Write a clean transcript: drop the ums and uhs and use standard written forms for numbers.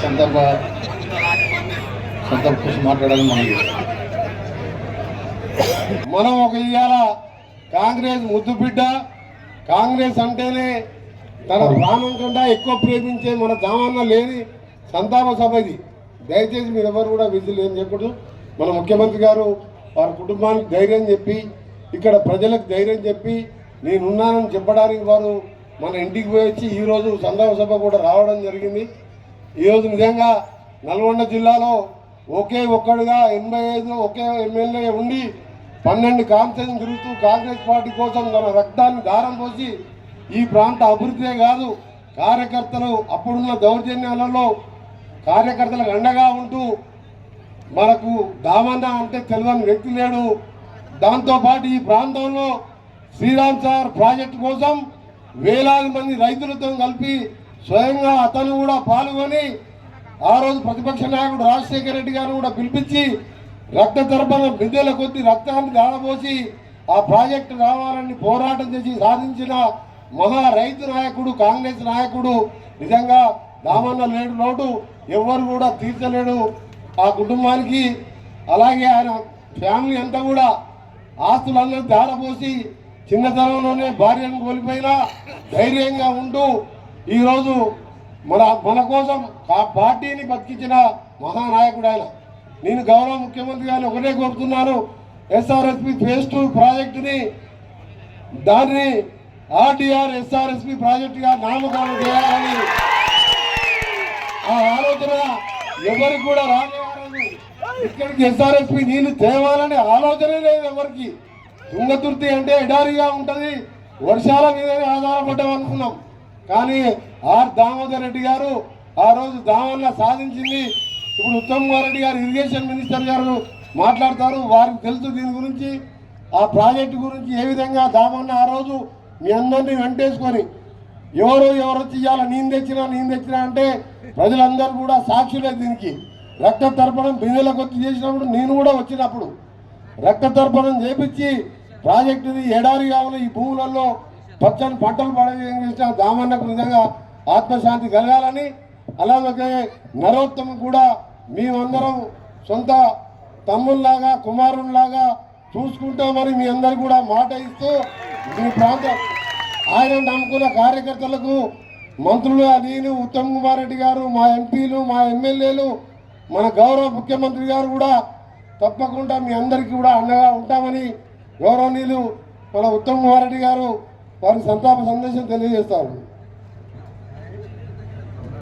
సందర్భ కోసం మాట్లాడాలని మనం ఒక ఇవాళ కాంగ్రెస్ ముద్దు బిడ్డ, కాంగ్రెస్ అంటేనే తన ప్రాణం కన్నా ఎక్కువ ప్రేమించే మన దామన్న లేని సంతాప సభ ఇది. దయచేసి మీరు ఎవరు కూడా విజిల్ ఏం చెప్పడు. మన ముఖ్యమంత్రి గారు వారి కుటుంబానికి ధైర్యం చెప్పి, ఇక్కడ ప్రజలకు ధైర్యం చెప్పి నేనున్నానని చెప్పడానికి వారు మన ఇంటికి పోయి వచ్చి ఈరోజు సంతాప సభ కూడా రావడం జరిగింది. ఈరోజు నిజంగా నల్గొండ జిల్లాలో ఒకే ఒక్కడుగా 85 ఒకే ఎమ్మెల్యే ఉండి 12 కాన్స్టిట్యూషన్ తిరుగుతూ కాంగ్రెస్ పార్టీ కోసం తన రక్తాన్ని దారం పోసి ఈ ప్రాంత అభివృద్ధే కాదు, కార్యకర్తలు అప్పుడున్న దౌర్జన్యాలలో కార్యకర్తలకు అండగా ఉంటూ మనకు దామన్న అంటే తెలియని వ్యక్తి లేడు. దాంతోపాటు ఈ ప్రాంతంలో శ్రీరామ్ సార్ ప్రాజెక్టు కోసం వేలాది మంది రైతులతో కలిపి స్వయంగా అతను కూడా పాల్గొని ఆ రోజు ప్రతిపక్ష నాయకుడు రాజశేఖర రెడ్డి గారు కూడా పిలిపించి రక్త తర్పణ బిందెల కొద్ది రక్తాన్ని దాడబోసి ఆ ప్రాజెక్టు రావాలని పోరాటం చేసి సాధించిన మహా రైతు నాయకుడు, కాంగ్రెస్ నాయకుడు. నిజంగా దామన్న లేడు లోటు ఎవరు కూడా తీర్చలేడు ఆ కుటుంబానికి. అలాగే ఆయన ఫ్యామిలీ అంతా కూడా ఆస్తులన్నీ దారపోసి చిన్నతనంలోనే భార్యను కోల్పోయినా ధైర్యంగా ఉంటూ ఈరోజు మన కోసం ఆ పార్టీని బతికించిన మహానాయకుడు ఆయన. నేను గౌరవ ముఖ్యమంత్రి గారిని ఒకటే కోరుతున్నాను, ఎస్ఆర్ఎస్పి ఫేజ్ 2 ప్రాజెక్టుని దాన్ని ఆర్టీఆర్ ఎస్ఆర్ఎస్పి ప్రాజెక్టుగా నామకరణం చేయాలని ఆ ఆలోచన ఎవరికి కూడా రానివ్వలేదు. ఇక్కడికి ఎస్ఆర్ఎస్పి నీళ్లు తేవాలనే ఆలోచనే లేదు ఎవరికి. తుంగతుర్తి అంటే ఎడారిగా ఉంటుంది, వర్షాల మీదనే ఆధారపడ్డాం అనుకున్నాం. కానీ ఆర్ దామోదర్ రెడ్డి గారు ఆ రోజు దామన్న సాధించింది. ఇప్పుడు ఉత్తమ్ కుమార్ రెడ్డి గారు ఇరిగేషన్ మినిస్టర్ గారు మాట్లాడతారు, వారికి తెలుసు దీని గురించి, ఆ ప్రాజెక్టు గురించి ఏ విధంగా దామన్న ఆ రోజు మీ అందరినీ వెంటేసుకొని ఎవరు వచ్చి ఇవాళ నేను తెచ్చినా అంటే ప్రజలందరూ కూడా సాక్షులే. దీనికి రక్త తర్పణం బిందెల కొద్ది చేసినప్పుడు నేను కూడా వచ్చినప్పుడు రక్త తర్పణం చేపించి ప్రాజెక్టుని ఎడారి కావాలి ఈ భూములలో పచ్చని పంటలు పడేసిన దామన్నకు నిజంగా ఆత్మశాంతి కలగాలని, అలాగే నరోత్తమ్ కూడా మేమందరం సొంత తమ్ముల్లాగా కుమారుల్లాగా చూసుకుంటామని మీ అందరు కూడా మాట ఇస్తూ మీ ప్రాంతం ఆయన నమ్ముకున్న కార్యకర్తలకు మంత్రులు నేను ఉత్తమ్ కుమార్ రెడ్డి గారు, మా ఎంపీలు, మా ఎమ్మెల్యేలు, మన గౌరవ ముఖ్యమంత్రి గారు కూడా తప్పకుండా మీ అందరికీ కూడా అండగా ఉంటామని గౌరవనీయులు మన ఉత్తమ్ కుమార్ రెడ్డి గారు వారి సంతాప సందేశం తెలియజేస్తారు.